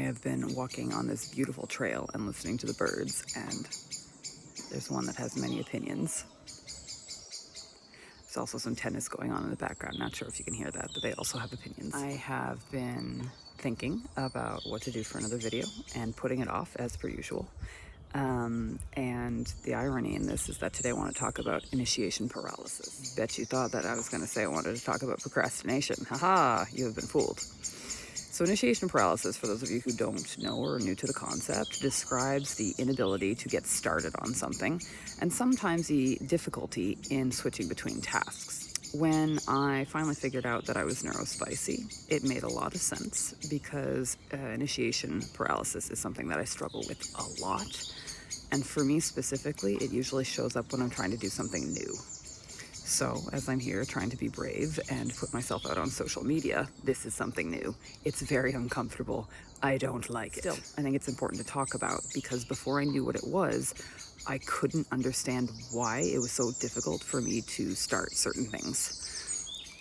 have been walking on this beautiful trail and listening to the birds, and there's one that has many opinions. There's also some tennis going on in the background. Not sure if you can hear that, but they also have opinions. I have been thinking about what to do for another video and putting it off as per usual. And the irony in this is that today I want to talk about initiation paralysis. Bet you thought that I was going to say I wanted to talk about procrastination. Haha, you have been fooled. So initiation paralysis, for those of you who don't know or are new to the concept, describes the inability to get started on something and sometimes the difficulty in switching between tasks. When I finally figured out that I was neurospicy, it made a lot of sense because initiation paralysis is something that I struggle with a lot. And for me specifically, it usually shows up when I'm trying to do something new. So as I'm here trying to be brave and put myself out on social media, this is something new. It's very uncomfortable. I don't like it. Still, I think it's important to talk about because before I knew what it was, I couldn't understand why it was so difficult for me to start certain things.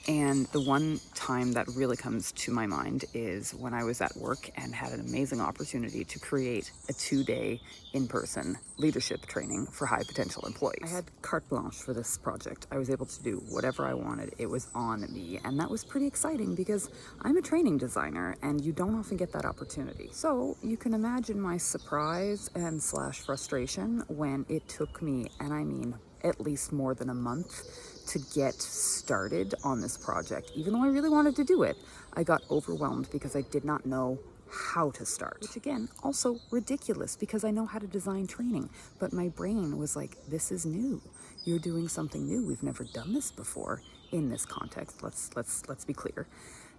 And the one time that really comes to my mind is when I was at work and had an amazing opportunity to create a 2-day in-person leadership training for high potential employees. I had carte blanche for this project. I was able to do whatever I wanted. It was on me. And that was pretty exciting because I'm a training designer and you don't often get that opportunity. So you can imagine my surprise and / frustration when it took me, and I mean at least more than a month, to get started on this project. Even though I really wanted to do it, I got overwhelmed because I did not know how to start. Which again, also ridiculous because I know how to design training, but my brain was like, this is new. You're doing something new. We've never done this before in this context. Let's be clear.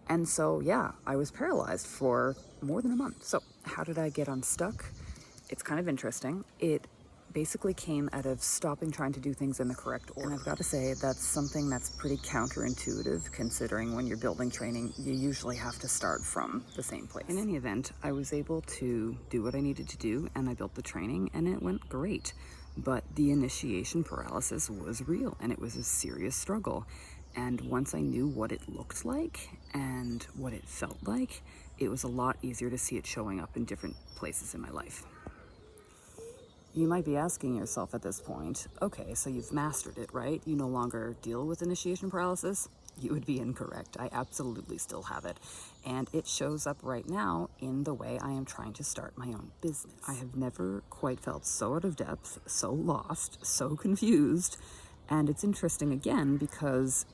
And so, yeah, I was paralyzed for more than a month. So how did I get unstuck? It's kind of interesting. It basically came out of stopping trying to do things in the correct order. And I've got to say, that's something that's pretty counterintuitive, considering when you're building training, you usually have to start from the same place. In any event, I was able to do what I needed to do, and I built the training, and it went great. But the initiation paralysis was real, and it was a serious struggle. And once I knew what it looked like and what it felt like, it was a lot easier to see it showing up in different places in my life. You might be asking yourself at this point, okay, so you've mastered it, right? You no longer deal with initiation paralysis? You would be incorrect. I absolutely still have it. And it shows up right now in the way I am trying to start my own business. I have never quite felt so out of depth, so lost, so confused. And it's interesting again because,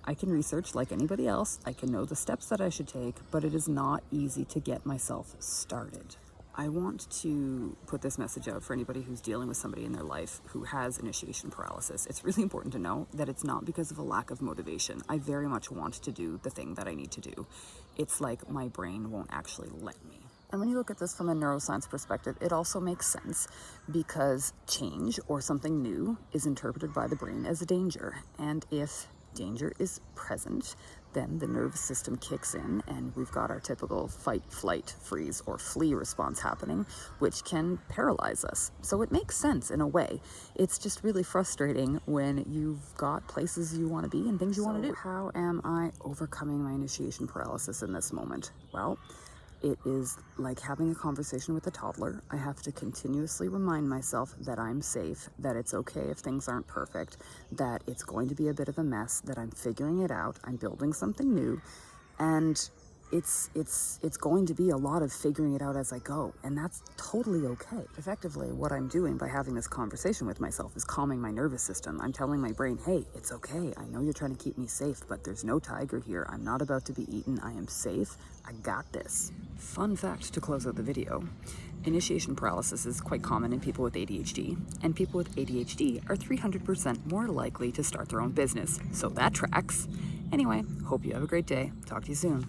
I can research like anybody else. I can know the steps that I should take, but it is not easy to get myself started. I want to put this message out for anybody who's dealing with somebody in their life who has initiation paralysis. It's really important to know that it's not because of a lack of motivation. I very much want to do the thing that I need to do. It's like my brain won't actually let me. And when you look at this from a neuroscience perspective, it also makes sense because change or something new is interpreted by the brain as a danger. And if danger is present, then the nervous system kicks in and we've got our typical fight, flight, freeze, or flee response happening, which can paralyze us. So it makes sense in a way. It's just really frustrating when you've got places you want to be and things you want to do. How am I overcoming my initiation paralysis in this moment? Well, it is like having a conversation with a toddler. I have to continuously remind myself that I'm safe, that it's okay if things aren't perfect, that it's going to be a bit of a mess, that I'm figuring it out, I'm building something new, and it's going to be a lot of figuring it out as I go, and that's totally okay. Effectively, what I'm doing by having this conversation with myself is calming my nervous system. I'm telling my brain, hey, it's okay. I know you're trying to keep me safe, but there's no tiger here. I'm not about to be eaten. I am safe. I got this. Fun fact to close out the video. Initiation paralysis is quite common in people with ADHD, and people with ADHD are 300% more likely to start their own business. So that tracks. Anyway, hope you have a great day. Talk to you soon.